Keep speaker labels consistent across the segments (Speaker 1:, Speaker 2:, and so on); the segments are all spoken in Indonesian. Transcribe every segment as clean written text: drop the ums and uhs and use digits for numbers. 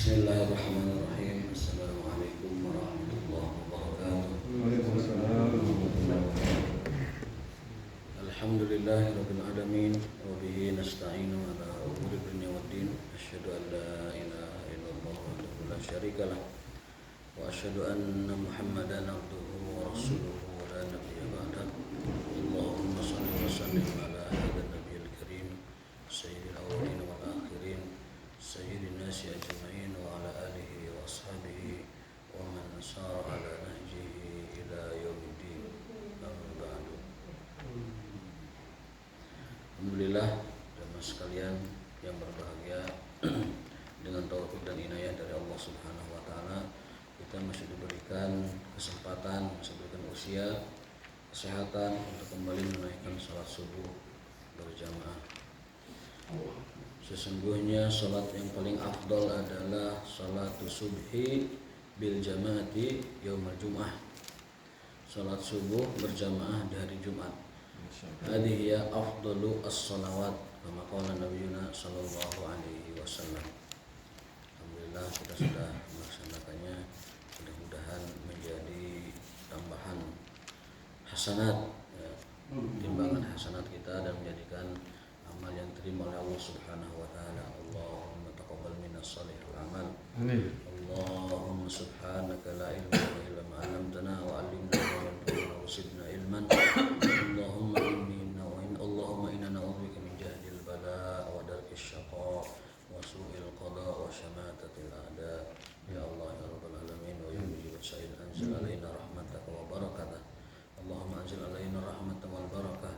Speaker 1: Bismillahirrahmanirrahim. Assalamualaikum warahmatullahi wabarakatuh.
Speaker 2: Waalaikumsalam.
Speaker 1: Alhamdulillahirabbil alamin wa bihi nasta'inu ala umuri dunya waddin. Asyhadu an la ilaha illallah wahdahu la syarika lah wa asyhadu anna Muhammadan abduhu wa rasuluhu wa la nabiyya ba'dah. Allahumma shalli wa sallim ala hadzal nabiyil karim sayyidil awwalin wal akhirin sayyidin nasi ajma'in wa ala alihi wa ashabihi wa man sara ala nahjihi ila yaumiddin. Amma ba'du. Alhamdulillah jemaah sekalian yang berbahagia, dengan taufik dan inayah dari Allah Subhanahu wa taala kita masih diberikan kesempatan, masih diberikan usia, kesehatan untuk kembali menunaikan salat subuh berjamaah. Sesungguhnya salat yang paling afdal adalah salatu subhi bil jamaati yaumul jum'ah. Salat subuh berjamaah di hari Jumat. Hadhihi ya afdalu as-salawat kama qala nabiyuna sallallahu alaihi wasallam. Alhamdulillah kita sudah melaksanakannya. Mudah-mudahan menjadi tambahan hasanat ya, timbangan hasanat kita dan menjadikan amal yang diterima oleh Allah Subhanahu wa taala. Allahumma taqabbal minnas shalihul amal.
Speaker 2: Amin.
Speaker 1: Allahumma subhanaka la ilma illa ma 'allamtana wa 'allimna ma yanfa'una wa zidna ilman. Allahumma inna na'udzubika min jahdil bala wa darkis syaqa wa su'il qada wa syamatatil a'da. Ya Allah ya rabbal alamin wa ya mujibas sa'il anzil alaina rahmataka wa barakatah. Allahumma anzil alaina rahmatan wal barakah.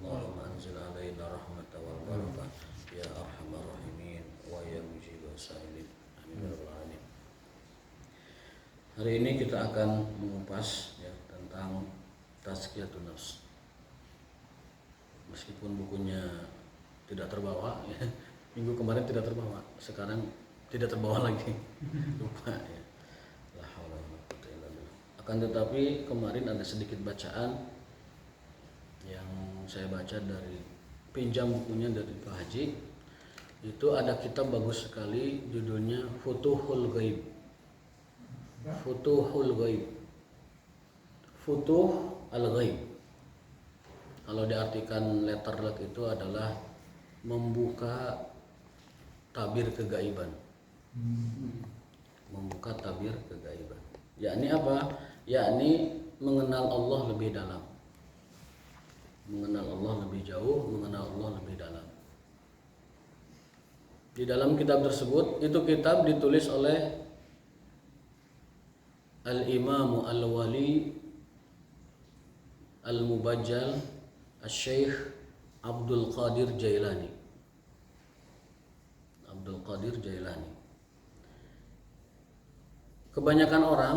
Speaker 1: Allahumma anzil alaina rahmatan wal barakah ya arhamar rahimin wa ya mujibas sa'ilin. Amin ya rabbal alamin. Hari ini kita akan mengupas ya tentang tazkiyatun nafs. Meskipun bukunya tidak terbawa ya. Minggu kemarin tidak terbawa, sekarang tidak terbawa lagi. Lupa ya. La haula wala quwwata illa billah. Akan tetapi kemarin ada sedikit bacaan yang saya baca dari pinjam bukunya dari Pak Haji. Itu ada kitab bagus sekali judulnya Futuhul Ghaib. Futuhul Ghaib. Futuh al-Ghaib. Kalau diartikan letterlek itu adalah membuka tabir kegaiban. Membuka tabir kegaiban. Yakni apa? Yakni mengenal Allah lebih dalam. Mengenal Allah lebih jauh, mengenal Allah lebih dalam. Di dalam kitab tersebut, itu kitab ditulis oleh Al-Imamu Al-Wali Al-Mubajjal Al-Syekh Abdul Qadir Jailani. Abdul Qadir Jailani. Kebanyakan orang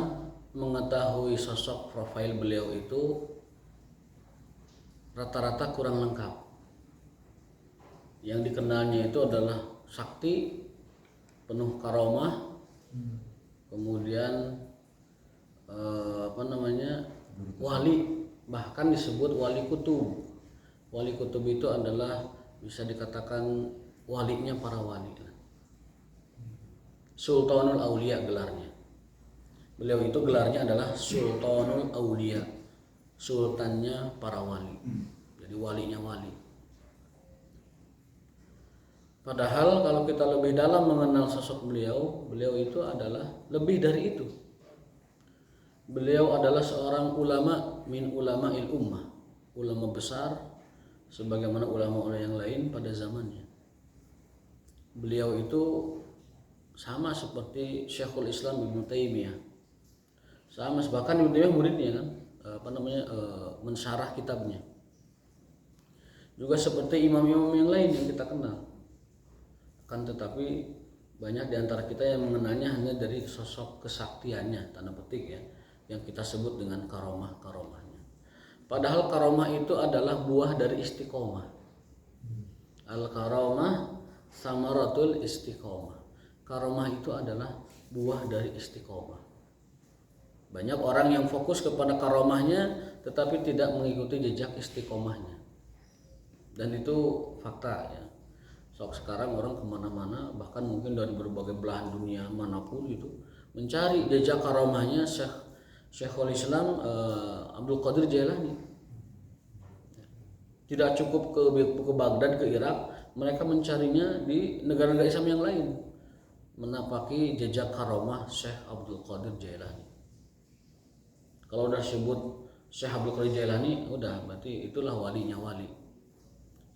Speaker 1: mengetahui sosok profil beliau itu rata-rata kurang lengkap. Yang dikenalnya itu adalah sakti, penuh karomah, kemudian wali, bahkan disebut wali kutub. Wali kutub itu adalah bisa dikatakan walinya para wali. Sultanul Aulia gelarnya. Beliau itu gelarnya adalah Sultanul Aulia, sultannya para wali. Jadi walinya wali. Padahal kalau kita lebih dalam mengenal sosok beliau, beliau itu adalah lebih dari itu. Beliau adalah seorang ulama min ulama'il ummah, ulama besar sebagaimana ulama-ulama yang lain pada zamannya. Beliau itu sama seperti Syekhul Islam Ibnu Taimiyah. Sama, bahkan Ibnu Taimiyah muridnya kan, mensyarah kitabnya. Juga seperti imam-imam yang lain yang kita kenal. Kan tetapi banyak di antara kita yang mengenalnya hanya dari sosok kesaktiannya, tanda petik ya, yang kita sebut dengan karomah-karomahnya. Padahal karomah itu adalah buah dari istiqomah. Al-karomah samaratul istiqomah. Karomah itu adalah buah dari istiqomah. Banyak orang yang fokus kepada karomahnya tetapi tidak mengikuti jejak istiqomahnya. Dan itu fakta ya. Sok sekarang orang kemana-mana, bahkan mungkin dari berbagai belahan dunia manapun gitu, mencari jejak karomahnya Syekhul Islam Abdul Qadir Jailani. Tidak cukup ke Baghdad, ke Irak, mereka mencarinya di negara-negara Islam yang lain, menapaki jejak karomah Syekh Abdul Qadir Jailani. Kalau udah sebut Syekh Abdul Qadir Jailani, udah berarti itulah walinya wali,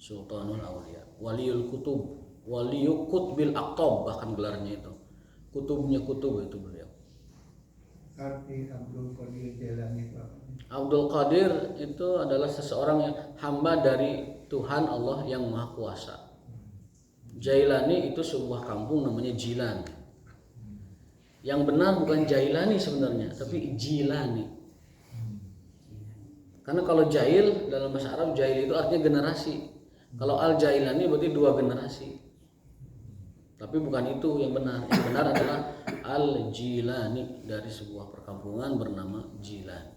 Speaker 1: Sultanul Auliya, Waliul Kutub, Waliyul Qutbil Aqtab, bahkan gelarnya itu. Kutubnya kutub itu beliau.
Speaker 2: Arti Abdul Qadir Jailani itu apa?
Speaker 1: Abdul Qadir itu adalah seseorang yang hamba dari Tuhan Allah yang Maha Kuasa. Jailani itu sebuah kampung namanya Jilan. Yang benar bukan Jailani sebenarnya, tapi Jilani. Karena kalau Jail dalam bahasa Arab, Jail itu artinya generasi. Kalau Al-Jailani berarti 2 generasi. Tapi bukan itu yang benar. Yang benar adalah Al-Jilani, dari sebuah perkampungan bernama Jilan.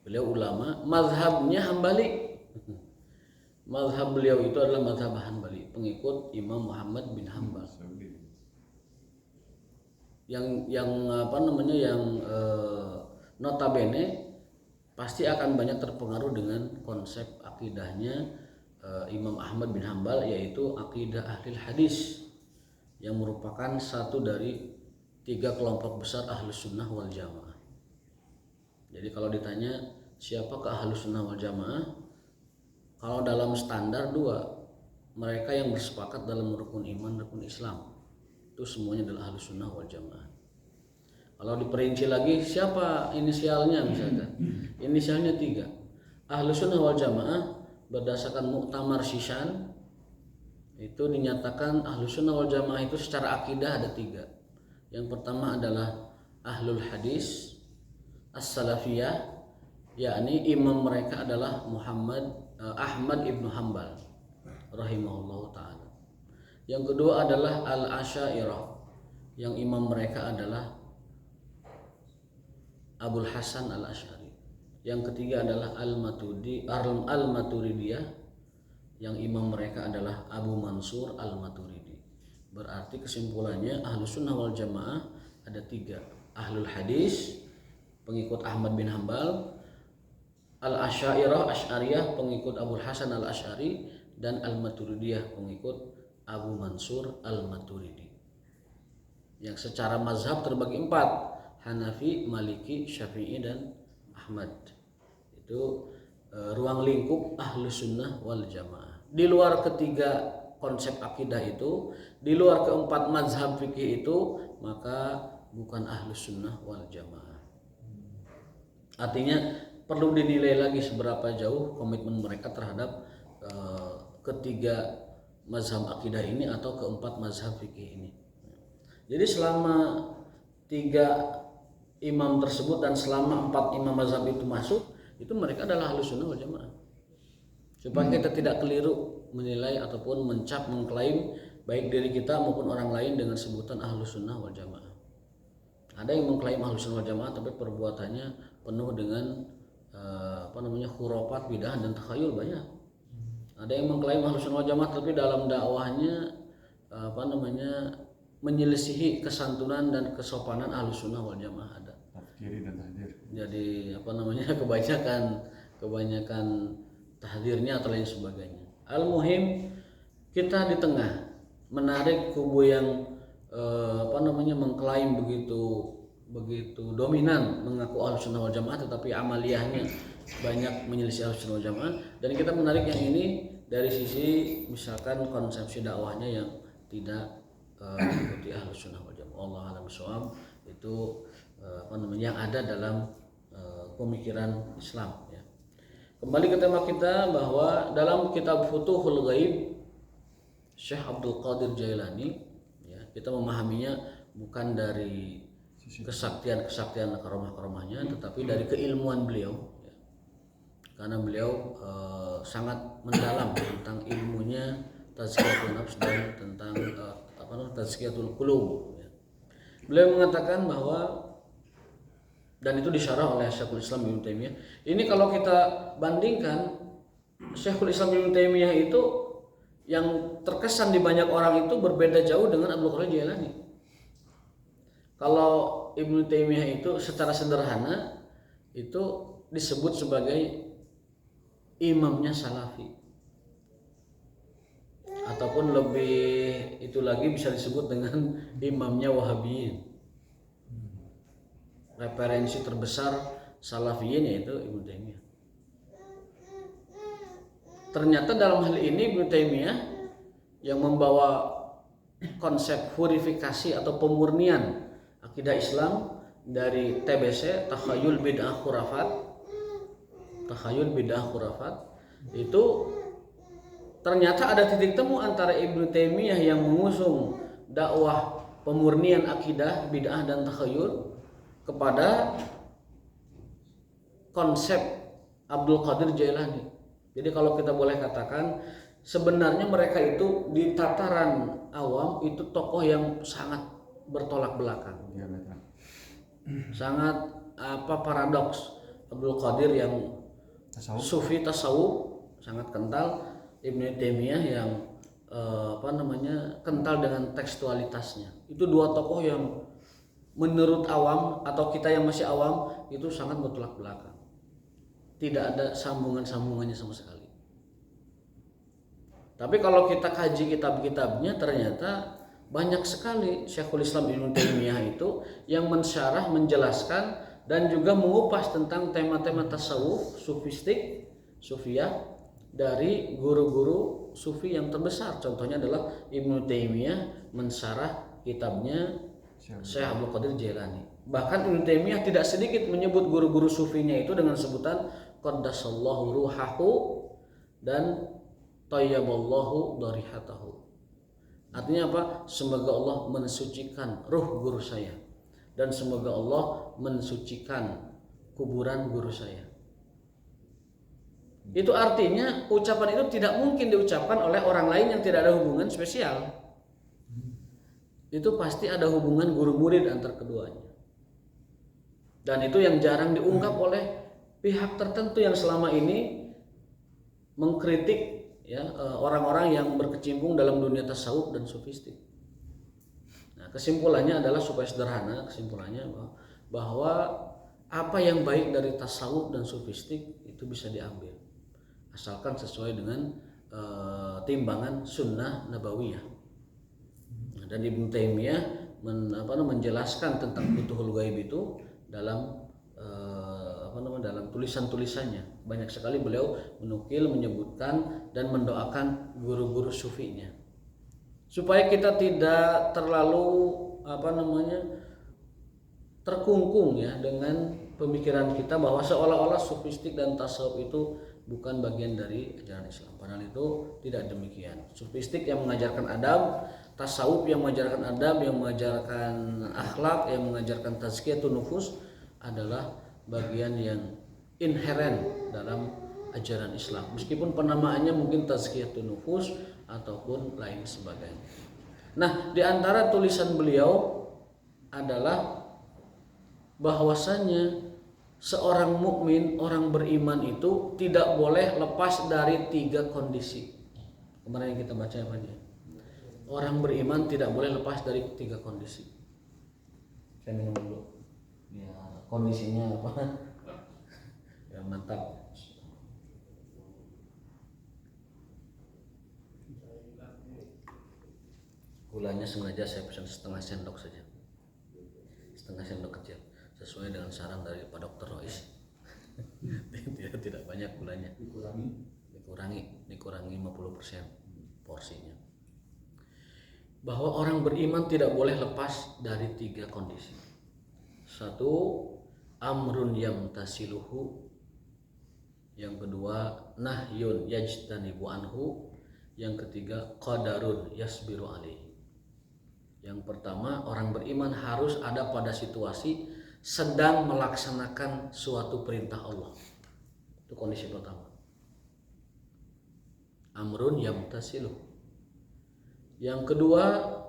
Speaker 1: Beliau ulama, mazhabnya Hambali. Mazhab beliau itu adalah mazhab Hambali, pengikut Imam Muhammad bin Hambal. Yang notabene pasti akan banyak terpengaruh dengan konsep akidahnya Imam Ahmad bin Hambal, yaitu akidah Ahlul Hadis, yang merupakan satu dari 3 kelompok besar Ahlus Sunnah wal Jamaah. Jadi kalau ditanya siapakah Ahlus Sunnah wal Jamaah, kalau dalam standar 2, mereka yang bersepakat dalam rukun iman, rukun Islam, itu semuanya adalah Ahlus Sunnah wal Jamaah. Kalau diperinci lagi, siapa inisialnya misalkan? Inisialnya 3. Ahlus Sunnah wal Jamaah berdasarkan Muktamar Shishan itu dinyatakan Ahlus Sunnah wal Jamaah itu secara akidah ada 3. Yang pertama adalah Ahlul Hadis As-Salafiyah, yakni imam mereka adalah Ahmad ibnu Hambal rahimahullah ta'ala. Yang kedua adalah Al-Asy'ariyah, yang imam mereka adalah Abul Hasan Al-Asy'ari. Yang ketiga adalah Al-Maturidiyah, yang imam mereka adalah Abu Mansur Al-Maturidi. Berarti kesimpulannya Ahlus Sunnah wal Jamaah ada 3. Ahlul Hadis, pengikut Ahmad bin Hambal; Al-Asy'ariyah, pengikut Abul Hasan Al-Asy'ari; dan Al-Maturidiyah, pengikut Abu Mansur Al-Maturidi. Yang secara mazhab terbagi 4: Hanafi, Maliki, Syafi'i, dan Ahmad. Itu ruang lingkup Ahlus Sunnah wal Jamaah. Di luar ketiga konsep akidah itu, di luar keempat mazhab fikih itu, maka bukan Ahlus Sunnah wal Jamaah. Artinya perlu dinilai lagi seberapa jauh komitmen mereka terhadap ketiga mazhab akidah ini atau keempat mazhab fikih ini. Jadi selama 3 imam tersebut dan selama 4 imam mazhab itu masuk, itu mereka adalah Ahlus Sunnah wal Jamaah. Supaya kita tidak keliru menilai ataupun mengklaim baik diri kita maupun orang lain dengan sebutan Ahlus Sunnah wal Jamaah. Ada yang mengklaim Ahlus Sunnah wal Jamaah tapi perbuatannya penuh dengan khurafat, bid'ah, dan takhayul banyak. Ada yang mengklaim Ahlus Sunnah wal Jamaah tapi dalam dakwahnya menyelisihi kesantunan dan kesopanan Ahlus Sunnah wal Jamaah ada. Jadi kebanyakan tahdirnya atau lain sebagainya. Al-muhim, kita di tengah menarik kubu yang mengklaim begitu dominan mengaku Ahlus Sunnah wal Jamaah tetapi amaliyahnya banyak menyelisih Ahlus Sunnah wal Jamaah, dan kita menarik yang ini dari sisi misalkan konsepsi dakwahnya yang tidak mengikuti Ahlus Sunnah wal Jamaah. Allah a'lam bishawab. Itu yang ada dalam pemikiran Islam ya. Kembali ke tema kita, bahwa dalam kitab Futuhul Ghaib Syekh Abdul Qadir Jailani ya, kita memahaminya bukan dari kesaktian karomah-karomahnya, tetapi dari keilmuan beliau ya. Karena beliau sangat mendalam tentang ilmunya tazkiyatun nafs dan tentang tazkiyatul qulub ya. Beliau mengatakan bahwa, dan itu disyarah oleh Syekhul Islam Ibnu Taimiyah, ini kalau kita bandingkan Syekhul Islam Ibnu Taimiyah itu yang terkesan di banyak orang itu berbeda jauh dengan Abdul Qadir Jailani. Kalau Ibnu Taimiyah itu secara sederhana itu disebut sebagai imamnya Salafi, ataupun lebih itu lagi bisa disebut dengan imamnya Wahabiyin. Referensi terbesar Salafiyin yaitu Ibnu Taimiyah. Ternyata dalam hal ini Ibnu Taimiyah yang membawa konsep purifikasi atau pemurnian akidah Islam dari TBC, takhayul bid'ah khurafat, itu ternyata ada titik temu antara Ibnu Taimiyah yang mengusung dakwah pemurnian akidah bid'ah dan takhayul kepada konsep Abdul Qadir Jailani. Jadi kalau kita boleh katakan sebenarnya mereka itu di tataran awam itu tokoh yang sangat bertolak belakang. Sangat paradoks. Abdul Qadir yang sufi tasawuf sangat kental, Ibnu Taimiyah yang kental dengan tekstualitasnya. Itu dua tokoh yang menurut awam atau kita yang masih awam itu sangat bertolak belakang. Tidak ada sambungan-sambungannya sama sekali. Tapi kalau kita kaji kitab-kitabnya ternyata banyak sekali Syekhul Islam Ibnu Taimiyah itu yang mensyarah, menjelaskan dan juga mengupas tentang tema-tema tasawuf, sufistik, sufiyah dari guru-guru sufi yang terbesar. Contohnya adalah Ibnu Taimiyah mensyarah kitabnya Syekh Abdul Qadir Jailani. Bahkan Ibnu Taimiyah tidak sedikit menyebut guru-guru sufinya itu dengan sebutan qaddasallahu ruhahu dan tayyaballahu darihatahu. Artinya apa? Semoga Allah mensucikan ruh guru saya dan semoga Allah mensucikan kuburan guru saya. Itu artinya ucapan itu tidak mungkin diucapkan oleh orang lain yang tidak ada hubungan spesial. Itu pasti ada hubungan guru murid antar keduanya. Dan itu yang jarang diungkap oleh pihak tertentu yang selama ini mengkritik orang-orang yang berkecimpung dalam dunia tasawuf dan sufistik. Nah, kesimpulannya adalah supaya sederhana, kesimpulannya bahwa apa yang baik dari tasawuf dan sufistik itu bisa diambil asalkan sesuai dengan timbangan sunnah nabawiyah. Dan Ibnu Taimiyah menjelaskan tentang Futuhul Ghaib itu dalam dalam tulisan-tulisannya. Banyak sekali beliau menukil, menyebutkan dan mendoakan guru-guru sufinya. Supaya kita tidak terlalu terkungkung ya dengan pemikiran kita bahwa seolah-olah sufistik dan tasawuf itu bukan bagian dari ajaran Islam. Padahal itu tidak demikian. Sufistik yang mengajarkan adab, tasawuf yang mengajarkan adab, yang mengajarkan akhlak, yang mengajarkan tazkiyatun nufus adalah bagian yang inheren dalam ajaran Islam. Meskipun penamaannya mungkin tazkiyatun nufus ataupun lain sebagainya. Nah, di antara tulisan beliau adalah bahwasannya seorang mukmin, orang beriman itu tidak boleh lepas dari 3 kondisi. Kemarin yang kita baca apa dia? Orang beriman tidak boleh lepas dari 3 kondisi. Saya minum dulu. Ya, kondisinya apa? Ya, mantap. Gulanya sengaja saya pesan setengah sendok saja. Setengah sendok kecil. Sesuai dengan saran dari Pak Dr. Rois. tidak banyak gulanya. Dikurangi 50% porsinya. Bahwa orang beriman tidak boleh lepas dari 3 kondisi. 1, amrun yamtasiluhu. Yang kedua, nahyun yajtanibu anhu. Yang ketiga, qadarun yasbiru alaihi. Yang pertama, orang beriman harus ada pada situasi sedang melaksanakan suatu perintah Allah. Itu kondisi pertama. Amrun yamtasiluh. Yang kedua,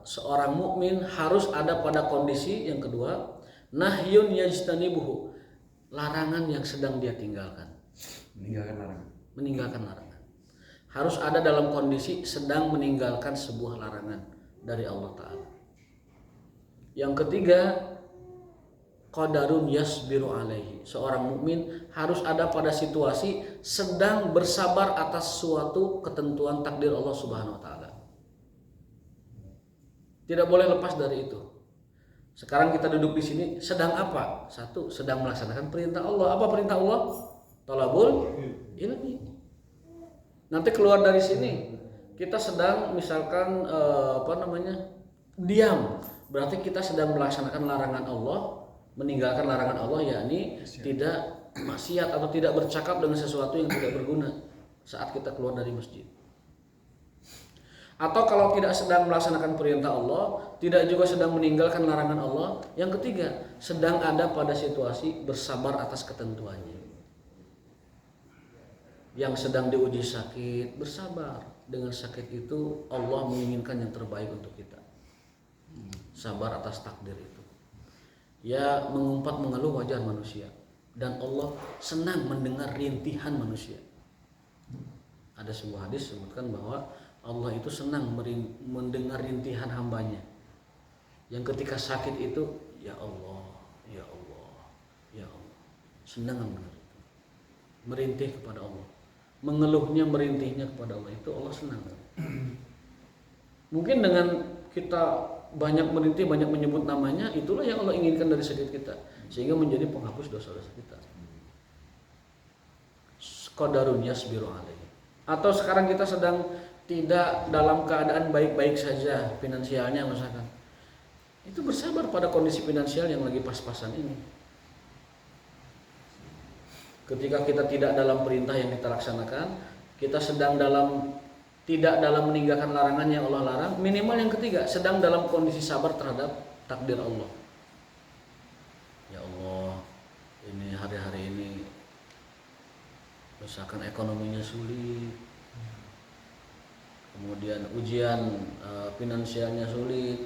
Speaker 1: seorang mukmin harus ada pada kondisi yang kedua, nahyun yajtanibuhu. Larangan yang sedang dia tinggalkan.
Speaker 3: Meninggalkan larangan.
Speaker 1: Meninggalkan larangan. harus ada dalam kondisi sedang meninggalkan sebuah larangan dari Allah Ta'ala. Yang ketiga, qadarun yasbiru alaihi. Seorang mukmin harus ada pada situasi sedang bersabar atas suatu ketentuan takdir Allah Subhanahu wa taala. Tidak boleh lepas dari itu. Sekarang kita duduk di sini sedang apa? Satu, sedang melaksanakan perintah Allah. Apa perintah Allah? Talabul ilmi. Nanti keluar dari sini kita sedang misalkan diam. Berarti kita sedang melaksanakan larangan Allah, meninggalkan larangan Allah, yakni tidak maksiat atau tidak bercakap dengan sesuatu yang tidak berguna saat kita keluar dari masjid. Atau kalau tidak sedang melaksanakan perintah Allah, tidak juga sedang meninggalkan larangan Allah. Yang ketiga, sedang ada pada situasi bersabar atas ketentuannya. Yang sedang diuji sakit, bersabar. Dengan sakit itu Allah menginginkan yang terbaik untuk kita. Sabar atas takdir itu. Ya, mengumpat mengeluh wajar manusia, dan Allah senang mendengar rintihan manusia. Ada sebuah hadis sebutkan bahwa Allah itu senang mendengar rintihan hambanya, yang ketika sakit itu ya Allah, ya Allah, ya Allah, senang mendengar itu, merintih kepada Allah, mengeluhnya, merintihnya kepada Allah, itu Allah senang. Mungkin dengan kita banyak merintih, banyak menyebut namanya, itulah yang Allah inginkan dari sakit kita, sehingga menjadi penghapus dosa-dosa kita. Qadarun yasbiru alaihi. Atau sekarang kita sedang tidak dalam keadaan baik-baik saja finansialnya misalkan, itu bersabar pada kondisi finansial yang lagi pas-pasan ini. Ketika kita tidak dalam perintah yang kita laksanakan, kita sedang tidak dalam meninggalkan larangan yang Allah larang. Minimal yang ketiga, sedang dalam kondisi sabar terhadap takdir Allah. Ya Allah, ini hari-hari ini misalkan ekonominya sulit, kemudian ujian finansialnya sulit,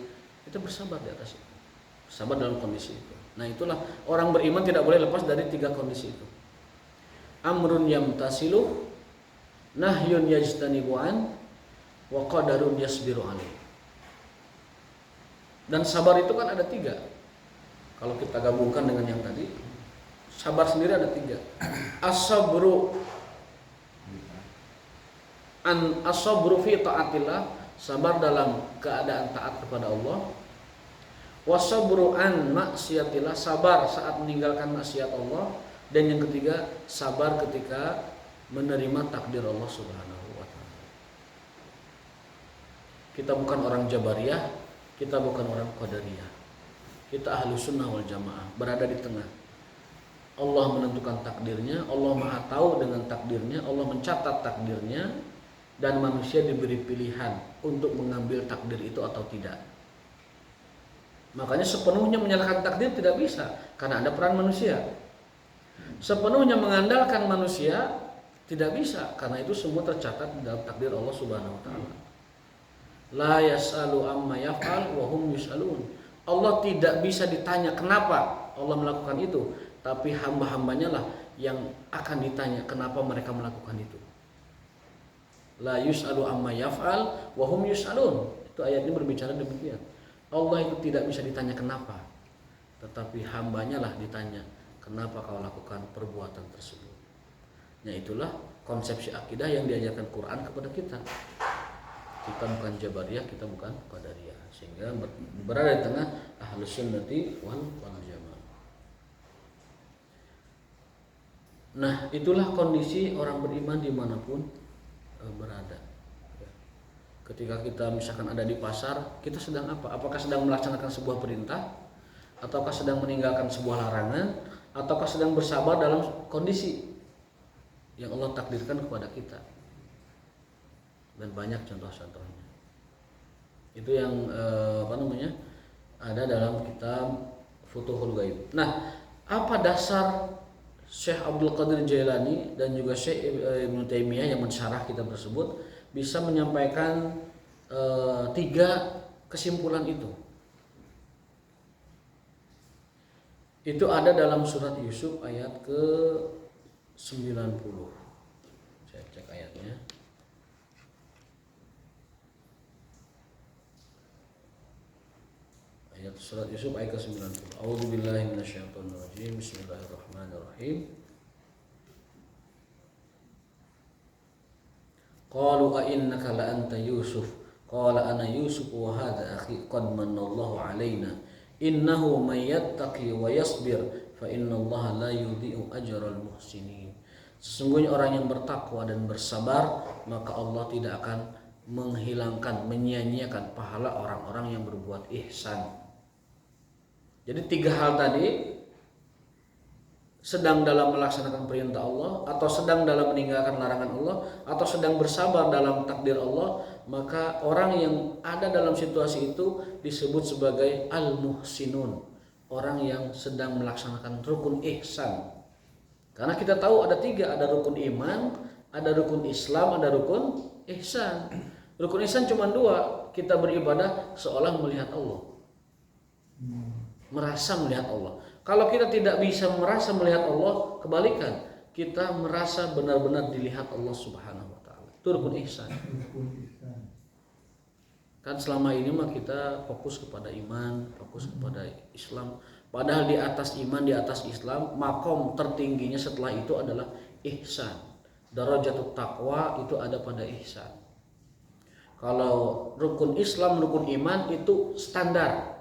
Speaker 1: kita bersabar di atas itu, sabar dalam kondisi itu. Nah, itulah orang beriman tidak boleh lepas dari tiga kondisi itu. Amrun yamtasilu, nahyun yajtanibu an, wa qadarun yasbiru alaih. Dan sabar itu kan ada tiga. Kalau kita gabungkan dengan yang tadi, sabar sendiri ada tiga. As-sabru fi taatillah, sabar dalam keadaan taat kepada Allah. Wasabru an maksiatillah, sabar saat meninggalkan maksiat Allah. Dan yang ketiga, sabar ketika menerima takdir Allah Subhanahu wa taala. Kita bukan orang Jabariyah, kita bukan orang Qadariyah. Kita ahlu sunnah wal jamaah, berada di tengah. Allah menentukan takdirnya, Allah maha tahu dengan takdirnya, Allah mencatat takdirnya, dan manusia diberi pilihan untuk mengambil takdir itu atau tidak. Makanya sepenuhnya menyalahkan takdir tidak bisa, karena ada peran manusia. Sepenuhnya mengandalkan manusia tidak bisa, karena itu semua tercatat dalam takdir Allah Subhanahu wa taala. La yas'alu amma yaf'al wa hum yus'alun. Allah tidak bisa ditanya kenapa Allah melakukan itu, tapi hamba-hambanya lah yang akan ditanya kenapa mereka melakukan itu. La yus'alu amma yaf'al wa hum yus'alun. Itu ayat ini berbicara demikian. Allah itu tidak bisa ditanya kenapa, tetapi hambanya lah ditanya kenapa kau lakukan perbuatan tersebut. Ya, itulah konsepsi akidah yang diajarkan Quran kepada kita. Kita bukan Jabariyah, kita bukan Qadariyah, sehingga berada di tengah Ahlus Sunnati wal Jamaah. Nah, itulah kondisi orang beriman dimanapun berada. Ketika kita misalkan ada di pasar, kita sedang apa? Apakah sedang melaksanakan sebuah perintah, ataukah sedang meninggalkan sebuah larangan, ataukah sedang bersabar dalam kondisi yang Allah takdirkan kepada kita? Dan banyak contoh-contohnya. Itu yang ada dalam kitab Futuhul Ghaib. Nah, apa dasar Syekh Abdul Qadir Jailani dan juga Syekh Ibnu Taimiyah yang mensyarah kitab tersebut bisa menyampaikan tiga kesimpulan itu? Itu ada dalam surat Yusuf ayat ke-90. Saya cek ayatnya. Ya, surat Yusuf ayat ke-90. A'udzubillahi minasyaitonirrajim. Bismillahirrahmanirrahim. Qalu a innaka la anta Yusuf. Qala ana Yusuf wa hadha akhi qad manallahu alaina. Innahu may yattaqi wa yasbir fa innallaha la yudhi'u ajral muhsinin. Sesungguhnya orang yang bertakwa dan bersabar, maka Allah tidak akan menghilangkan, menyia-nyiakan pahala orang-orang yang berbuat ihsan. Jadi 3 hal tadi, sedang dalam melaksanakan perintah Allah, atau sedang dalam meninggalkan larangan Allah, atau sedang bersabar dalam takdir Allah, maka orang yang ada dalam situasi itu disebut sebagai al-muhsinun, orang yang sedang melaksanakan rukun ihsan. Karena kita tahu ada 3, ada rukun iman, ada rukun Islam, ada rukun ihsan. Rukun ihsan cuma 2, kita beribadah seolah melihat Allah, merasa melihat Allah. Kalau kita tidak bisa merasa melihat Allah, kebalikan, kita merasa benar-benar dilihat Allah Subhanahu wa taala. Itu rukun ihsan. Kan selama ini mah kita fokus kepada iman, fokus kepada Islam. Padahal di atas iman, di atas Islam, makom tertingginya setelah itu adalah ihsan. Darajatut taqwa itu ada pada ihsan. Kalau rukun Islam, rukun iman itu standar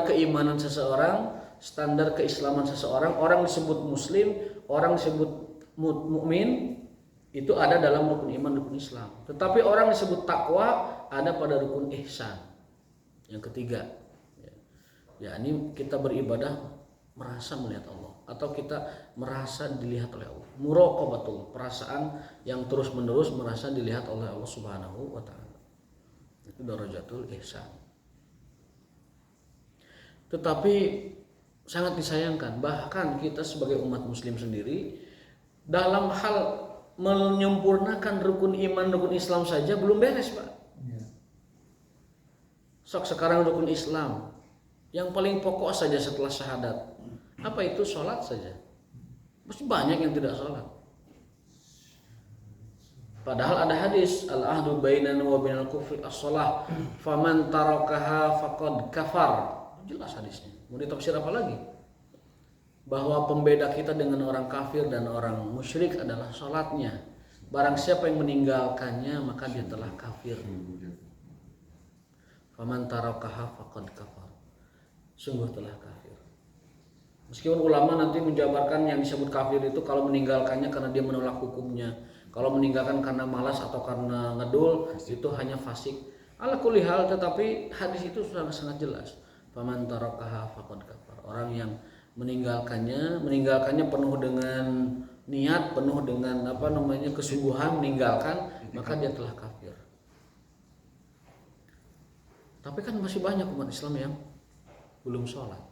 Speaker 1: keimanan seseorang, standar keislaman seseorang. Orang disebut muslim, orang disebut mukmin, itu ada dalam rukun iman, rukun Islam. Tetapi orang disebut takwa ada pada rukun ihsan yang ketiga. Ya, ini kita beribadah merasa melihat Allah, atau kita merasa dilihat oleh Allah. Muraqabatul, perasaan yang terus-menerus merasa dilihat oleh Allah Subhanahu wa taala. Itu darajatul ihsan. Tetapi sangat disayangkan, bahkan kita sebagai umat muslim sendiri dalam hal menyempurnakan rukun iman, rukun Islam saja belum beres, Pak. Sok sekarang rukun Islam yang paling pokok saja setelah syahadat, apa itu? Sholat saja. Masih banyak yang tidak sholat. Padahal ada hadis, al-ahdu bainana wa bainal kufri as-shalah, faman tarakaha faqad kafar. Jelas hadisnya. Mau ditafsir apa lagi? Bahwa pembeda kita dengan orang kafir dan orang musyrik adalah sholatnya. Barang siapa yang meninggalkannya maka dia telah kafir. Faman tarakaha faqad kafar. Sungguh telah kafir. Meskipun ulama nanti menjabarkan yang disebut kafir itu kalau meninggalkannya karena dia menolak hukumnya, kalau meninggalkan karena malas atau karena ngedul, itu hanya fasik. Ala kulli hal, tetapi hadis itu sudah sangat jelas. Faman tarakaha faqad kafar. Orang yang meninggalkannya penuh dengan niat, penuh dengan kesungguhan meninggalkan, maka dia telah kafir. Tapi kan masih banyak umat Islam yang belum sholat.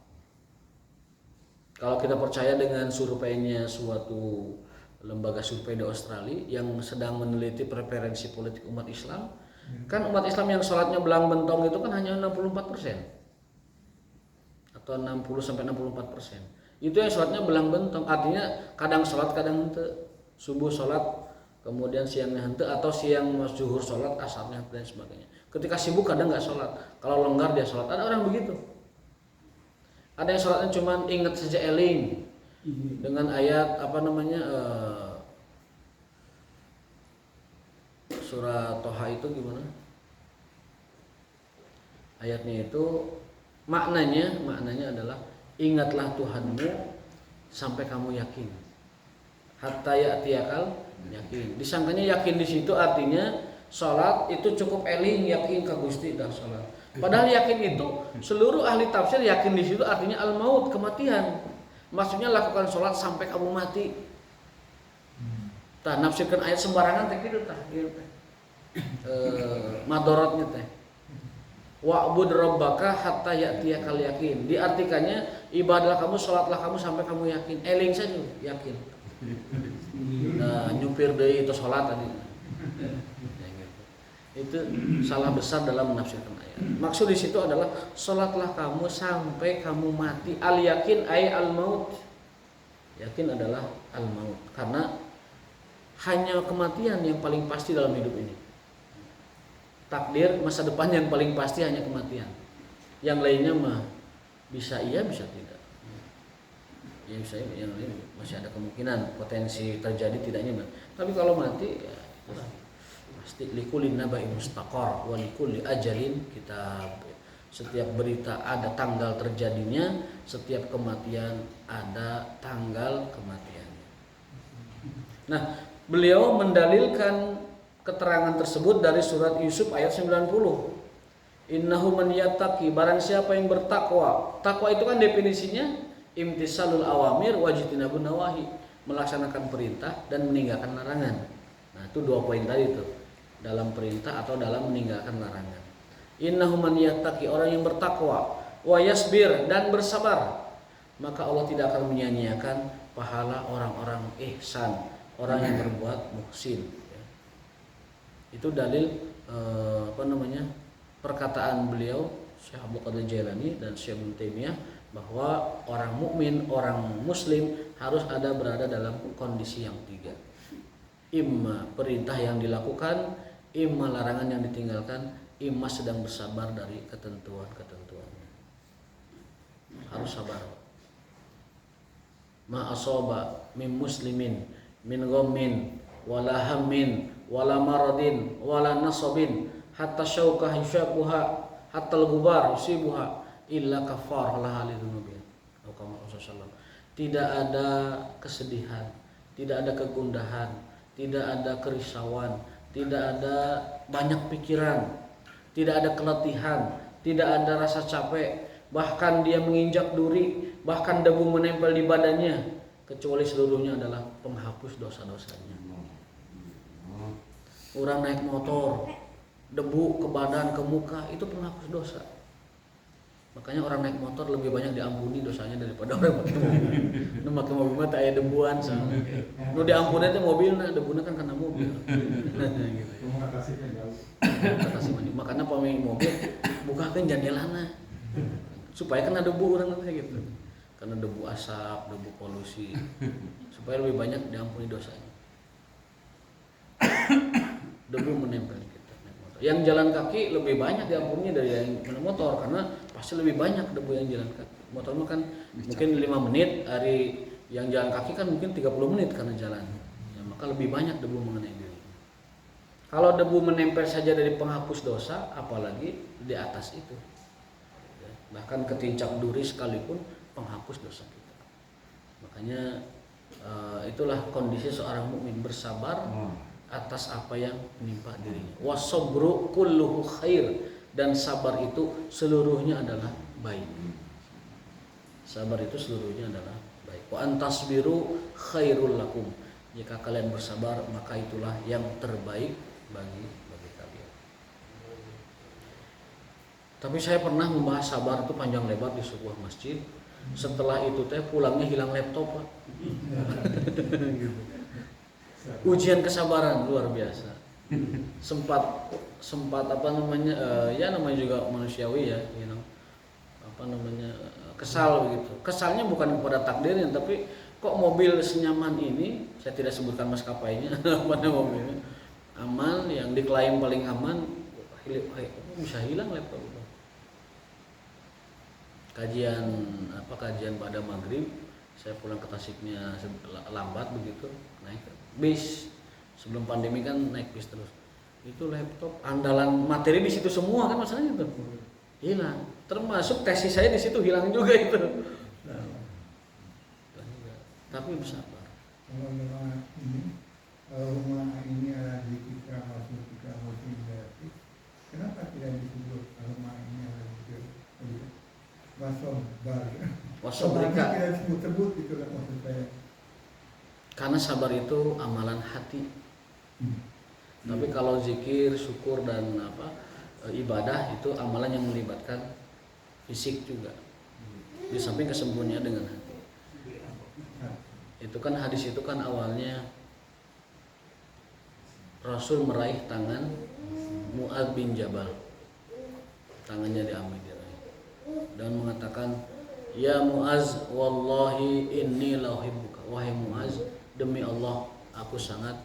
Speaker 1: Kalau kita percaya dengan surveinya suatu lembaga survei di Australia yang sedang meneliti preferensi politik umat Islam, kan umat Islam yang sholatnya belang bentong itu kan hanya 64%. Atau 60-64%. Itu yang sholatnya belang bentong, artinya kadang sholat kadang hente. Subuh sholat, kemudian siangnya hente, atau siang zuhur sholat, asarnya dan sebagainya. Ketika sibuk kadang nggak sholat, kalau longgar dia sholat. Ada orang begitu. Ada yang sholatnya cuma ingat saja eling dengan ayat surah Toha itu gimana? Ayatnya itu maknanya adalah ingatlah Tuhanmu sampai kamu yakin. Hatta ya'tiyakal yakin. Disangkanya yakin di situ artinya sholat itu cukup eling, yakin ka Gusti dah sholat. Padahal yakin itu seluruh ahli tafsir yakin di situ artinya al-maut, kematian. Maksudnya lakukan sholat sampai kamu mati. Tah nafsirkan ayat sembarangan teh kitu tah. Madorotnya teh. Wa'bud rabbaka hatta ya'tiyakal yakin. Diartikannya ibadahlah kamu, sholatlah kamu sampai kamu yakin. Eling saja yakin. Nah, nyupir deui itu sholat tadi. Itu salah besar dalam menafsirkan ayat. Maksud di situ adalah sholatlah kamu sampai kamu mati. Al yakin ay al maut. Yakin adalah al maut. Karena hanya kematian yang paling pasti dalam hidup ini. Takdir masa depan yang paling pasti hanya kematian. Yang lainnya mah bisa iya bisa tidak. Ya bisa yang lain masih ada kemungkinan potensi terjadi tidaknya. Tapi kalau mati ya itulah. Pasti likulin nabain mustaqar wa likulli ajalin kitab. Setiap berita ada tanggal terjadinya, setiap kematian ada tanggal kematiannya. Nah, beliau mendalilkan keterangan tersebut dari surat Yusuf ayat 90. Innahu man yattaqi, barang siapa yang bertakwa. Takwa itu kan definisinya imtisalul awamir wajtinabun nawahi, melaksanakan perintah dan meninggalkan larangan. Nah, itu 2 poin tadi itu. Dalam perintah atau dalam meninggalkan larangan. Innahu man yattaqi, orang yang bertakwa, wa yasbir, dan bersabar, maka Allah tidak akan menyia-nyiakan pahala orang-orang ihsan, orang yang berbuat muhsin. Itu dalil perkataan beliau Syekh Abdul Qadir Jailani dan Syekh Ibnu Taimiyah bahwa orang mukmin, orang muslim harus berada dalam kondisi yang 3. Imma perintah yang dilakukan, imma larangan yang ditinggalkan, imma sedang bersabar dari ketentuan-ketentuannya. Harus sabar. Ma asaba min muslimin min ghammin wala hammin wala maradin wala nasabin hatta syaukah yushaquha hatta al-gubar yusibuha illa kafar laha lidzunubiha. Tidak ada kesedihan, tidak ada kegundahan, tidak ada kerisauan, tidak ada banyak pikiran, tidak ada keletihan, tidak ada rasa capek, bahkan dia menginjak duri, bahkan debu menempel di badannya, kecuali seluruhnya adalah penghapus dosa-dosanya. Orang naik motor, debu ke badan, ke muka, itu penghapus dosa. Makanya orang naik motor lebih banyak diampuni dosanya daripada orang pakai mobil. Nu pakai mobil mah tak aya debuan sama. Nu diampuni teh mobilna, debunya kan karena mobil. Gitu. Makanya pemilik mobil bukakeun jandelana supaya kena debu urang teh gitu. Karena debu asap, debu polusi. Supaya lebih banyak diampuni dosanya. Debu menempel kita naik motor. Yang jalan kaki lebih banyak diampuninya dari yang naik motor karena pasti lebih banyak debu yang jalan kaki. Motor mah kan mungkin 5 menit, hari yang jalan kaki kan mungkin 30 menit karena jalan. Ya, maka lebih banyak debu mengenai diri. Kalau debu menempel saja dari penghapus dosa, apalagi di atas itu. Ya, bahkan ketincak duri sekalipun penghapus dosa kita. Makanya itulah kondisi seorang mukmin, bersabar atas apa yang menimpa dirinya. Wasobru kulluhu khair, dan sabar itu seluruhnya adalah baik. Sabar itu seluruhnya adalah baik. Wa antasbiru khairul lakum, jika kalian bersabar maka itulah yang terbaik bagi kalian. Tapi saya pernah membahas sabar itu panjang lebar di sebuah masjid. Setelah itu teh pulangnya hilang laptop, Pak. Gitu. Ujian kesabaran luar biasa. Sempat namanya juga manusiawi ya, kesal begitu. Kesalnya bukan kepada takdirnya, tapi kok mobil senyaman ini, saya tidak sebutkan maskapainya, pada mobilnya aman, yang diklaim paling aman, bisa hilang laptop itu. Kajian pada maghrib, saya pulang ke Tasiknya lambat begitu, naik bis. Sebelum pandemi kan naik bis terus. Itu laptop andalan materi di situ semua kan, masalahnya itu hilang. Termasuk tesis saya di situ hilang juga itu. Tapi bersabar.
Speaker 2: Kalau rumah ini ada di kita masih berarti, kenapa tidak disebut rumah ini ada di
Speaker 1: wasobrika?
Speaker 2: Tidak disebut itu lah maksud saya.
Speaker 1: Karena sabar itu amalan hati. Tapi kalau zikir, syukur dan ibadah itu amalan yang melibatkan fisik juga. Di samping kesempurnaan dengan hati. Itu kan hadis itu kan awalnya Rasul meraih tangan Mu'adz bin Jabal. Tangannya diambil diraih dan mengatakan, "Ya Mu'adz, wallahi inni la uhibbuka." Wahai Mu'adz, demi Allah aku sangat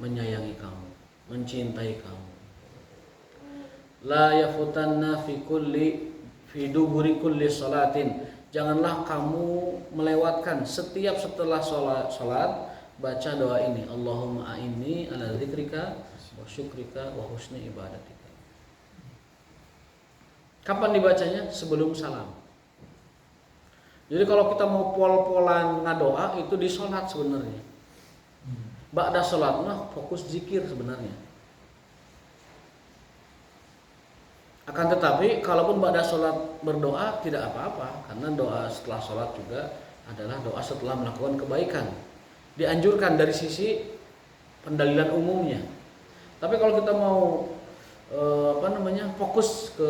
Speaker 1: menyayangi kamu, mencintai kamu. La yafutanna fi fi duburi kulli salatin, janganlah kamu melewatkan setiap setelah salat baca doa ini, Allahumma a'inni ala dzikrika wa syukrika wa husni ibadatika. Kapan dibacanya? Sebelum salam. Jadi kalau kita mau pol-polan ngadoa itu di salat sebenarnya. Ba'da salat mah fokus zikir sebenarnya. Akan tetapi kalaupun ba'da salat berdoa tidak apa-apa, karena doa setelah salat juga adalah doa setelah melakukan kebaikan. Dianjurkan dari sisi pendalilan umumnya. Tapi kalau kita mau fokus ke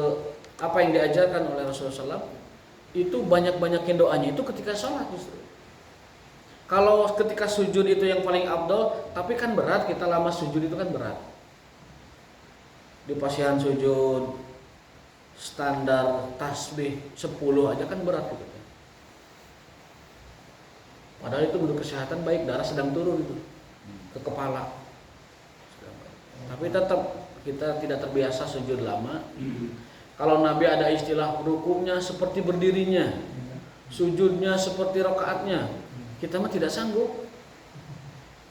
Speaker 1: apa yang diajarkan oleh Rasulullah SAW, itu banyak-banyakin doanya itu ketika sholat justru. Kalau ketika sujud itu yang paling afdol, tapi kan berat, kita lama sujud itu kan berat. Di pasihan sujud standar tasbih 10 aja kan berat gitu. Padahal itu untuk kesehatan baik, darah sedang turun itu ke kepala. Tapi tetap kita tidak terbiasa sujud lama. Kalau Nabi ada istilah rukuknya seperti berdirinya, sujudnya seperti rakaatnya, kita mah tidak sanggup.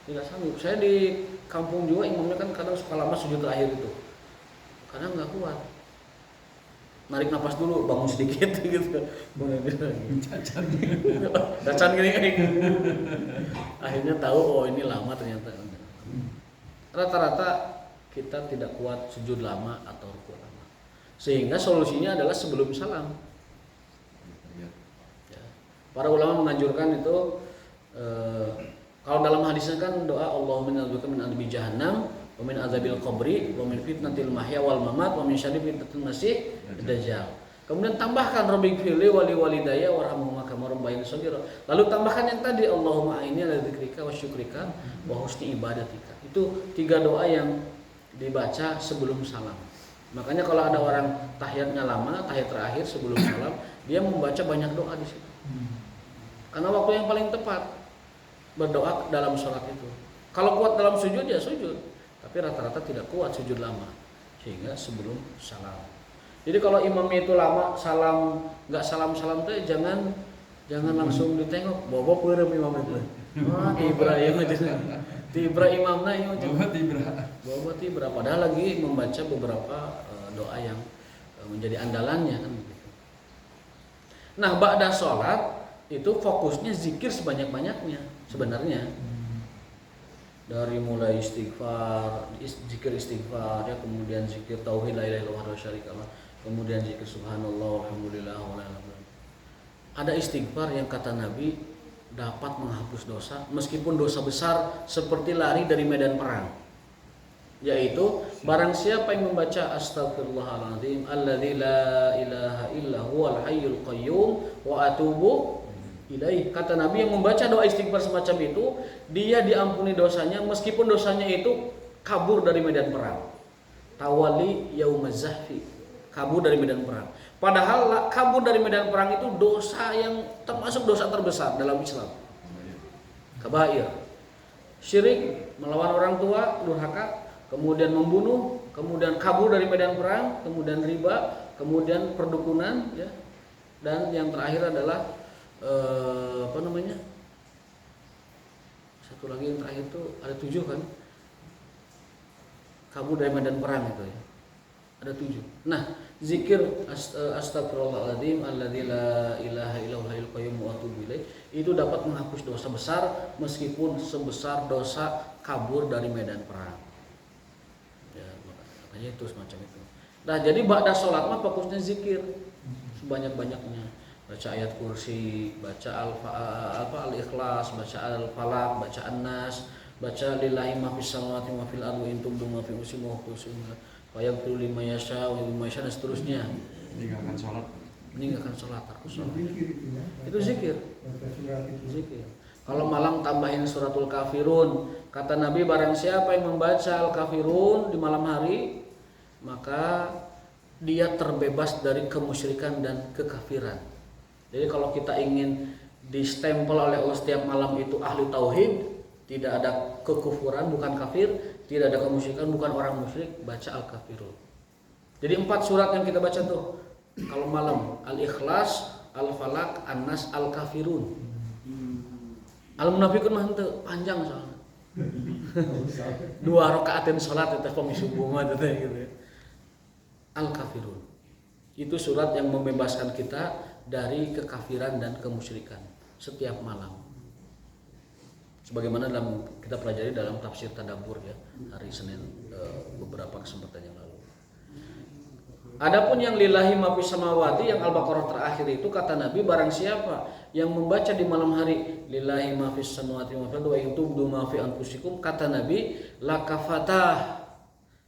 Speaker 1: Tidak sanggup. Saya di kampung juga imamnya kan kadang suka lama sujud terakhir itu. Kadang nggak kuat. Narik napas dulu, bangun sedikit gitu. Cacan gini. Akhirnya tahu oh ini lama ternyata. Rata-rata kita tidak kuat sujud lama atau rukuk lama. Sehingga solusinya adalah sebelum salam. Ya. Para ulama menganjurkan itu kalau dalam hadisnya kan doa Allahumma na'udzubika min adzabi jahannam wa min adzabil qabri wa min fitnatil mahya wal mamat wa min syarri fitnatil masih dajjal. Kemudian tambahkan rabbi fili wali walidayya warhamhuma kama rabbayani shaghira. Lalu tambahkan yang tadi Allahumma a'inni ala dzikrika wa syukrika wa husni ibadatika. Itu 3 doa yang dibaca sebelum salam. Makanya kalau ada orang tahiyatnya lama, tahiyat terakhir sebelum salam, dia membaca banyak doa di situ. Karena waktu yang paling tepat berdoa dalam sholat itu. Kalau kuat dalam sujud ya sujud, tapi rata-rata tidak kuat sujud lama, sehingga sebelum salam. Jadi kalau imamnya itu lama salam nggak salam tuh jangan langsung ditengok, bawa peureum imam itu. Wah, Ibrahim aja. Tibra imamna ieu bawa tibra. Padahal lagi membaca beberapa doa yang menjadi andalannya kan begitu. Nah, ba'da sholat itu fokusnya zikir sebanyak-banyaknya sebenarnya. Dari mulai zikir istighfar ya, kemudian zikir tauhid la ilaha illallah wa syarikalah, kemudian zikir subhanallah walhamdulillah wa la ilaha illallah. Ada istighfar yang kata Nabi dapat menghapus dosa meskipun dosa besar seperti lari dari medan perang. Yaitu barang siapa yang membaca astagfirullahaladzim alladzi la ilaha illa huwal hayyul qayyum wa atubu ilaih. Kata Nabi yang membaca doa istighfar semacam itu, dia diampuni dosanya meskipun dosanya itu kabur dari medan perang. Tawali yaumaz zahfi, kabur dari medan perang. Padahal kabur dari medan perang itu dosa yang termasuk dosa terbesar dalam Islam. Kabair. Syirik, melawan orang tua, durhaka, kemudian membunuh, kemudian kabur dari medan perang, kemudian riba, kemudian perdukunan ya. Dan yang terakhir adalah satu lagi yang terakhir itu ada 7 kan, kabur dari medan perang itu ya, ada 7. Nah, zikir astagfirullahaladzim alladzi la ilaha illallah hayyul qayyum wa atubu ilaih itu dapat menghapus dosa besar meskipun sebesar dosa kabur dari medan perang ya, makanya itu semacam itu. Nah, jadi ba'da sholat mah fokusnya zikir sebanyak-banyaknya. Baca ayat kursi, baca al-ikhlas, baca al-falaq, baca an-nas, baca lillahi ma fis samawati wa fil ardi in tubdu ma fi anfusikum wa tukhfuhu wa yaghfiru liman yasha wa liman yasha dan seterusnya. Meninggalkan sholat, tarkus sholat. Itu zikir. Zikir. Kalau malam tambahin suratul kafirun. Kata Nabi barang siapa yang membaca al-kafirun di malam hari, maka dia terbebas dari kemusyrikan dan kekafiran. Jadi kalau kita ingin distempel oleh Allah setiap malam itu ahli tauhid, tidak ada kekufuran, bukan kafir, tidak ada kemusyrikan, bukan orang musyrik, baca al-kafirun. Jadi 4 surat yang kita baca tuh, Kalau malam Al-Ikhlas, Al-Falaq, An-Nas, Al-Kafirun. Al-Munafiqun mah henteu panjang soalnya. 2 rakaatin salat eta pang subuh mah teh gitu ya. Al-Kafirun. Itu surat yang membebaskan kita dari kekafiran dan kemusyrikan setiap malam. Sebagaimana kita pelajari dalam tafsir tadabbur ya hari Senin beberapa kesempatan yang lalu. Adapun yang lillahi ma fis samawati yang Al-Baqarah terakhir itu kata Nabi barang siapa yang membaca di malam hari lillahi ma fis samawati wa fil wa yutubdu ma fi anfusikum kata Nabi la kafatah.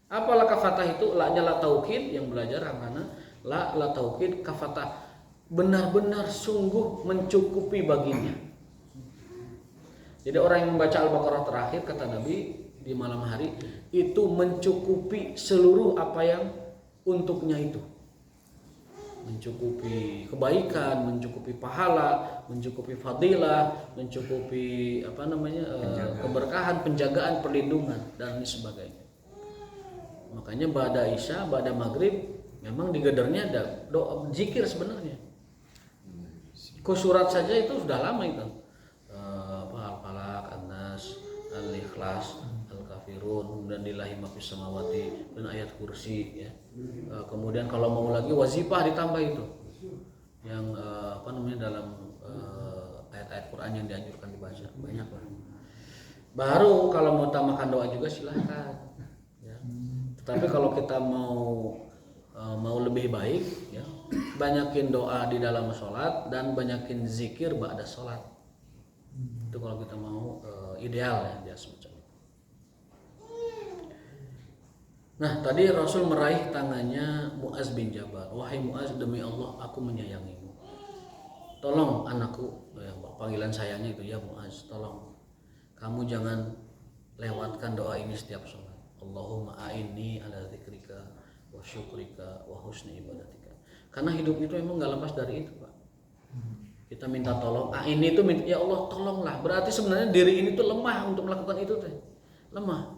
Speaker 1: Apa la kafatah itu? La-nya la taukid yang belajar mana? La taukid kafatah. Benar-benar sungguh mencukupi baginya. Jadi orang yang membaca Al-Baqarah terakhir kata Nabi di malam hari itu mencukupi seluruh apa yang untuknya itu, mencukupi kebaikan, mencukupi pahala, mencukupi fadilah, mencukupi keberkahan, penjagaan, perlindungan dan lain sebagainya. Makanya ba'da isya, ba'da maghrib memang di gedernya ada doa zikir sebenarnya. Surat saja itu sudah lama itu. Al-Falaq, An-Nas, Al-Ikhlas, Al-Kafirun, kemudian lillahi ma fis samawati dan ayat kursi ya. Kemudian kalau mau lagi wazifah ditambah itu yang dalam ayat-ayat Quran yang dianjurkan dibaca banyak lah. Baru kalau mau tambahkan doa juga silahkan ya. Tetapi kalau kita mau lebih baik ya, banyakin doa di dalam sholat dan banyakin zikir ba'da sholat. Itu kalau kita mau ideal ya semacam itu. Nah tadi Rasul meraih tangannya Mu'az bin Jabal. Wahai Mu'az, demi Allah aku menyayangimu. Tolong anakku, panggilan sayangnya itu ya Mu'az, tolong kamu jangan lewatkan doa ini setiap sholat. Allahumma a'inni ala dzikrika wa syukrika wa husni ibadatika. Karena hidup itu memang gak lepas dari itu Pak. Kita minta tolong, ini itu ya Allah tolonglah. Berarti sebenarnya diri ini tuh lemah untuk melakukan itu teh. Lemah.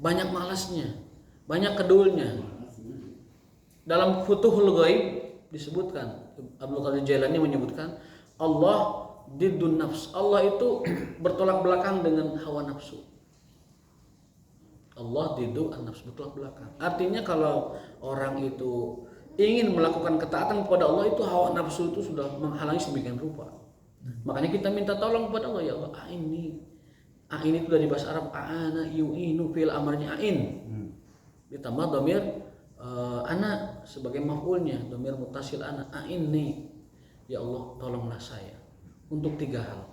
Speaker 1: Banyak malasnya, banyak kedulnya. Dalam Futuhul Ghaib disebutkan, Abdul Qadir Jailani menyebutkan Allah diddun nafs. Allah itu bertolak belakang dengan hawa nafsu. Allah diddu an-nafs, bertolak belakang. Artinya kalau orang itu ingin melakukan ketaatan kepada Allah itu hawa nafsu itu sudah menghalangi sedemikian rupa. Makanya kita minta tolong kepada Allah, ya Allah, ini itu dari bahasa Arab aana yu'inu fil amarnya ain. Ditambah dhamir ana sebagai maf'ulnya, dhamir muttasil ana ini. Ya Allah, tolonglah saya untuk 3 hal.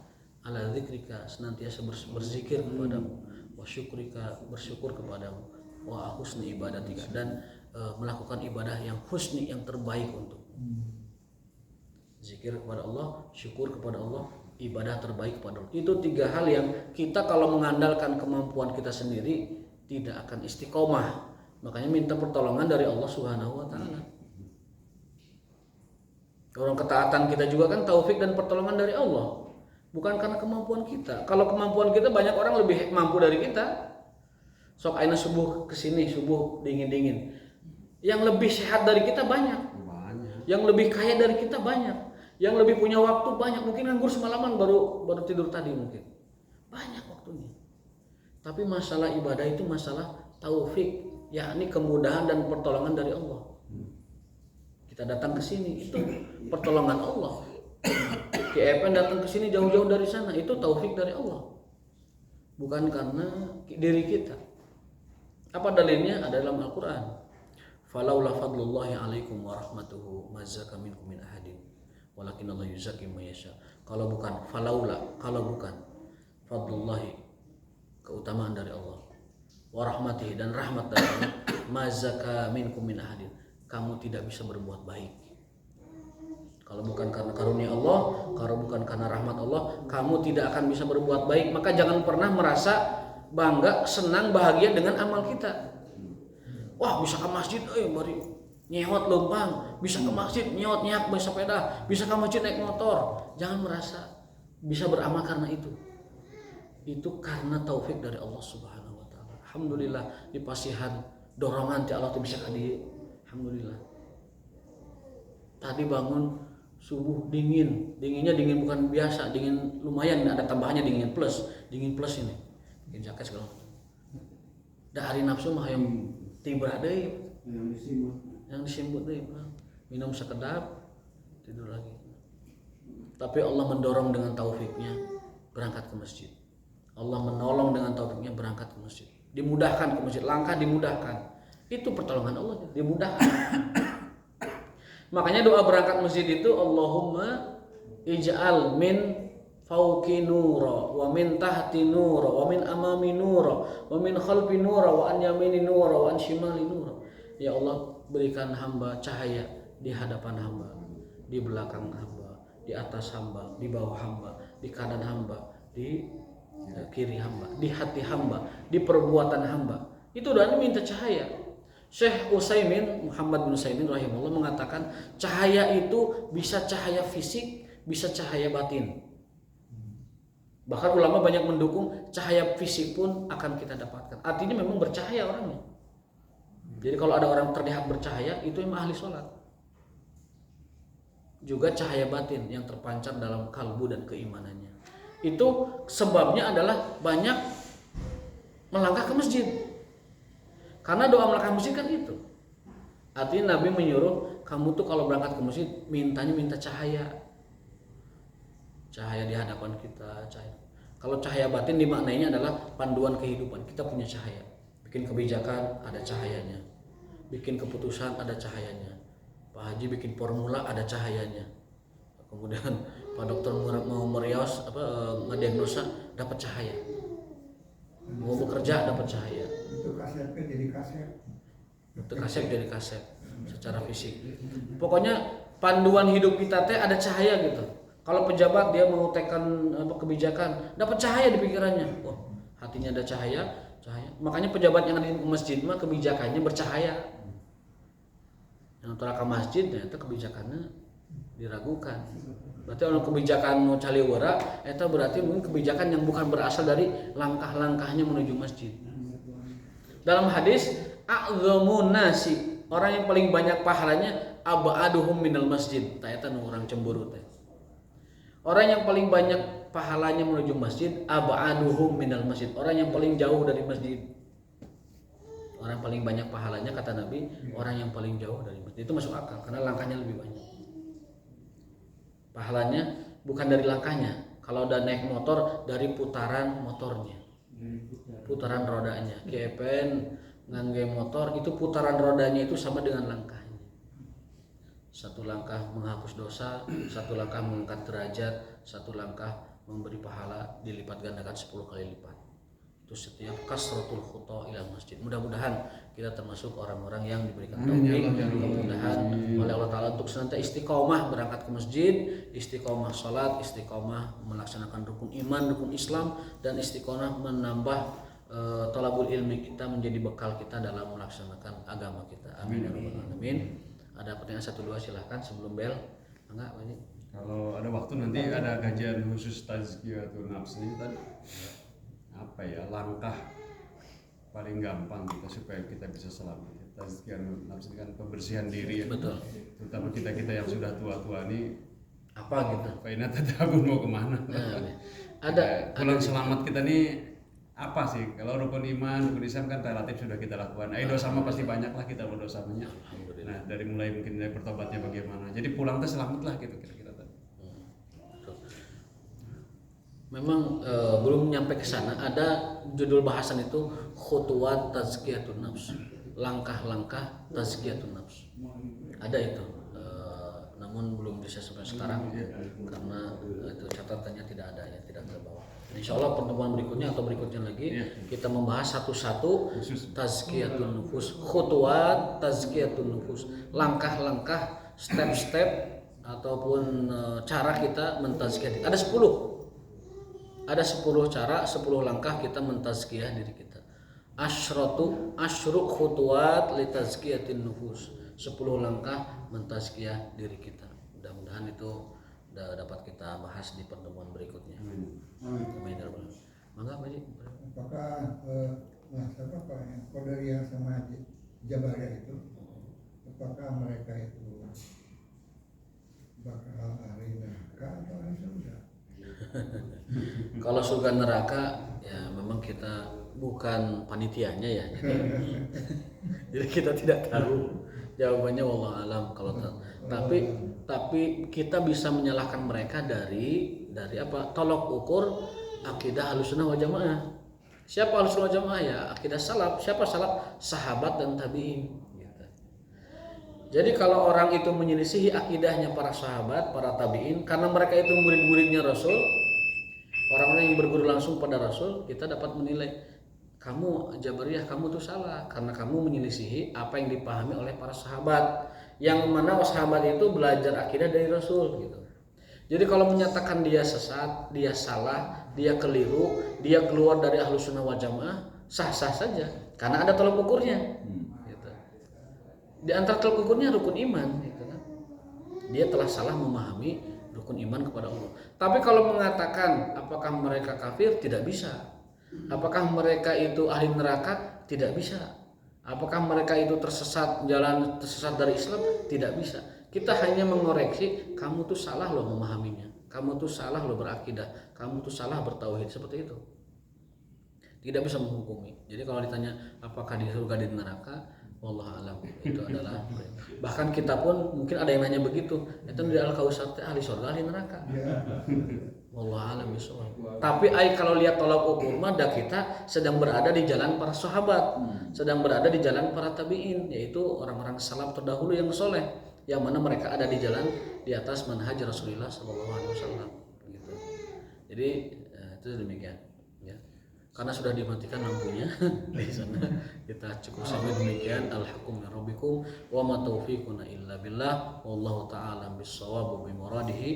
Speaker 1: Ala dzikrika, senantiasa berzikir kepadamu, wa syukrika, bersyukur kepadamu, wa husni ibadatika, dan melakukan ibadah yang husni, yang terbaik untuk zikir kepada Allah, syukur kepada Allah, ibadah terbaik kepada Allah. Itu 3 hal yang kita kalau mengandalkan kemampuan kita sendiri tidak akan istiqomah. Makanya minta pertolongan dari Allah Subhanahu wa taala. Orang ketaatan kita juga kan taufik dan pertolongan dari Allah, bukan karena kemampuan kita. Kalau kemampuan kita banyak orang lebih mampu dari kita. Sok aina subuh kesini, subuh dingin-dingin. Yang lebih sehat dari kita banyak. Yang lebih kaya dari kita banyak. Yang lebih punya waktu banyak. Mungkin nganggur semalaman baru tidur tadi mungkin. Banyak waktunya. Tapi masalah ibadah itu masalah taufik, yakni kemudahan dan pertolongan dari Allah. Kita datang ke sini itu pertolongan Allah. KFN datang ke sini jauh-jauh dari sana itu taufik dari Allah. Bukan karena diri kita. Apa dalilnya? Ada dalam Al-Qur'an. Falaula fadlullahi alaikum wa rahmatuhu mazzaka minkum min ahadin walakinallaha yuzakki man yasha. Kalau bukan fadlullahi, keutamaan dari Allah, wa rahmatihi, dan rahmat dari Allah, mazzaka minkum min ahadin, kamu tidak bisa berbuat baik. Kalau bukan karena karunia Allah, kalau bukan karena rahmat Allah, kamu tidak akan bisa berbuat baik. Maka jangan pernah merasa bangga, senang, bahagia dengan amal kita. Wah, bisa ke masjid bari nyewot lempang, bisa ke masjid nyewot nyak bawa sepeda, bisa ke masjid naik motor. Jangan merasa bisa beramal karena itu. Itu karena taufik dari Allah Subhanahu wa taala. Alhamdulillah dipasihan dorongan ti Allah tuh bisa ka dieu. Alhamdulillah. Tadi bangun subuh dinginnya dingin bukan biasa, dingin lumayan, ada tambahannya dingin plus ini, bikin jaket segala macam. Da hari nafsu mah yang tiba deui, yang disimbut deui, minum sekedap tidur lagi. Tapi Allah mendorong dengan taufiknya berangkat ke masjid. Allah menolong dengan taufiknya berangkat ke masjid. Dimudahkan ke masjid, langkah dimudahkan. Itu pertolongan Allah, dimudahkan. Makanya doa berangkat masjid itu Allahumma ij'al min fauqi nura wa min tahti nura wa min amami nura wa min khalfi nura wa an yamini nura wa an shimali nura. Ya Allah, berikan hamba cahaya di hadapan hamba, di belakang hamba, di atas hamba, di bawah hamba, di kanan hamba, di kiri hamba, di hati hamba, di perbuatan hamba. Itu doa minta cahaya. Syekh Utsaimin, Muhammad bin Utsaimin rahimahullah mengatakan cahaya itu bisa cahaya fisik, bisa cahaya batin. Bahkan ulama banyak mendukung cahaya fisik pun akan kita dapatkan. Artinya memang bercahaya orangnya. Jadi kalau ada orang terlihat bercahaya itu memang ahli sholat. Juga cahaya batin yang terpancar dalam kalbu dan keimanannya. Itu sebabnya adalah banyak melangkah ke masjid. Karena doa melangkah masjid kan itu. Artinya Nabi menyuruh kamu tuh kalau berangkat ke masjid minta cahaya. Cahaya di hadapan kita, cahaya. Kalau cahaya batin dimaknainya adalah panduan kehidupan. Kita punya cahaya. Bikin kebijakan ada cahayanya. Bikin keputusan ada cahayanya. Pak Haji bikin formula ada cahayanya. Kemudian Pak Dokter mau merios ngediagnosa dapat cahaya. Mau bekerja dapat cahaya.
Speaker 2: Itu kasetnya jadi kaset.
Speaker 1: Itu kaset jadi kaset secara fisik. Pokoknya panduan hidup kita teh ada cahaya gitu. Kalau pejabat dia mau tekan kebijakan, dapat cahaya di pikirannya. Wah, hatinya ada cahaya. Makanya pejabat yang ada di masjid mah kebijakannya bercahaya. Yang tolak ke masjid ternyata kebijakannya diragukan. Berarti kalau kebijakan mau caliwara, itu berarti mungkin kebijakan yang bukan berasal dari langkah-langkahnya menuju masjid. Dalam hadis, a'dhamun nasi, orang yang paling banyak pahalanya ab'aduhum minal masjid. Eta nu orang cemburu teh. Orang yang paling banyak pahalanya menuju masjid ab'aduhum minal masjid. Orang yang paling jauh dari masjid. Orang paling banyak pahalanya kata Nabi, orang yang paling jauh dari masjid. Itu masuk akal karena langkahnya lebih banyak. Pahalanya bukan dari langkahnya. Kalau udah naik motor dari putaran motornya, putaran rodanya. Kepen ngangge motor itu putaran rodanya itu sama dengan langkahnya. Satu langkah menghapus dosa, satu langkah mengangkat derajat, satu langkah memberi pahala dilipat gandakan 10 kali lipat. Itu setiap kasratul khuta ila masjid. Mudah-mudahan kita termasuk orang-orang yang diberikan taufik, kemudahan oleh Allah Ta'ala untuk senantiasa istiqomah berangkat ke masjid, istiqomah sholat, istiqomah melaksanakan rukun iman, rukun Islam, dan istiqomah menambah talabul ilmi kita menjadi bekal kita dalam melaksanakan agama kita. Amin ya rabbal alamin. Ada pertanyaan 1-2 silahkan sebelum bel. Enggak banyak.
Speaker 3: Kalau ada waktu nanti ada kajian khusus tazkiyatun nafs ini tadi. Apa ya, langkah paling gampang kita supaya kita bisa selamat. Tazkiyatun nafs ini kan pembersihan diri ya.
Speaker 1: Betul.
Speaker 3: Terutama kita yang sudah tua-tua ini
Speaker 1: Apa gitu?
Speaker 3: Faina tadabun mau kemana?
Speaker 1: Ada
Speaker 3: pulang selamat kita nih apa sih? Kalau rukun iman, rukun Islam kan relatif sudah kita lakukan. Dosa mah pasti banyak lah kita berdosa banyak. Nah, dari mulai mungkin dari bertobatnya bagaimana. Jadi pulang teh selamat lah gitu kira-kira tadi.
Speaker 1: Memang belum nyampe ke sana. Ada judul bahasan itu khutuwat tazkiyatun nafs, langkah-langkah tazkiyatun nafs. Ada itu, namun belum bisa sampai sekarang karena itu catatannya tidak ada ya, tidak terbawa. Insya Allah pertemuan berikutnya atau berikutnya lagi kita membahas satu-satu tazkiyatun nufus, khutuwat tazkiyatun nufus, langkah-langkah, step-step ataupun cara kita mentazkiyah. Ada 10 cara, 10 langkah kita mentazkiyah diri kita. Asyruk khutuwat li tazkiyatin nufus. 10 langkah mentazkiyah diri kita. Mudah-mudahan itu dapat kita bahas di pertemuan berikutnya. Amin. Mangga Pak Haji.
Speaker 2: Apakah Qadariyah sama Jabariyah itu, apakah mereka itu bakal ahli neraka atau ahli surga?
Speaker 1: Kalau surga neraka ya memang kita bukan panitianya ya. Jadi kita tidak tahu jawabannya, wallahu alam. Kalau tapi kita bisa menyalahkan mereka dari apa? Tolok ukur akidah Ahlussunnah wal Jamaah. Siapa Ahlussunnah wal Jamaah? Ya akidah salaf. Siapa salaf? Sahabat dan tabi'in gitu. Jadi kalau orang itu menyelisihi akidahnya para sahabat, para tabi'in, karena mereka itu murid-muridnya Rasul, orang-orang yang berguru langsung pada Rasul, kita dapat menilai, kamu Jabariyah, kamu tuh salah karena kamu menyelisihi apa yang dipahami oleh para sahabat, yang mana sahabat itu belajar akidah dari Rasul gitu. Jadi kalau menyatakan dia sesat, dia salah, dia keliru, dia keluar dari Ahlussunnah wal Jamaah, sah-sah saja karena ada tolak ukurnya gitu. Di antara tolak ukurnya rukun iman gitu kan. Dia telah salah memahami rukun iman kepada Allah. Tapi kalau mengatakan apakah mereka kafir, tidak bisa. Apakah mereka itu ahli neraka, tidak bisa. Apakah mereka itu tersesat dari Islam, tidak bisa. Kita hanya mengoreksi, kamu tuh salah loh memahaminya, kamu tuh salah loh berakidah, kamu tuh salah bertauhid, seperti itu. Tidak bisa menghukumi. Jadi kalau ditanya apakah di surga di neraka, wallahu alam, itu adalah bahkan kita pun mungkin ada yang nanya begitu, itu di Al-Kautsar ahli surga ahli neraka. Wallahu alam bishawab. Tapi kalau lihat tolak ukur mah kita sedang berada di jalan para sahabat, sedang berada di jalan para tabi'in, yaitu orang-orang salaf terdahulu yang soleh, yang mana mereka ada di jalan di atas manhaj Rasulullah SAW gitu. Jadi itu demikian ya. Karena sudah dimatikan lampunya di sana, kita cukup sampai demikian. Al-hakum min rabbikum wa ma taufiquna illa billah wallahu ta'ala bis-shawab bi muradihi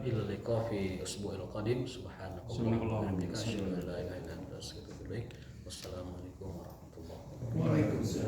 Speaker 1: ila liqa fi usbu'il qadim. Subhanakallahumma wa bihamdika asyhadu an la ilaha illa anta astaghfiruka wa atubu ilaik.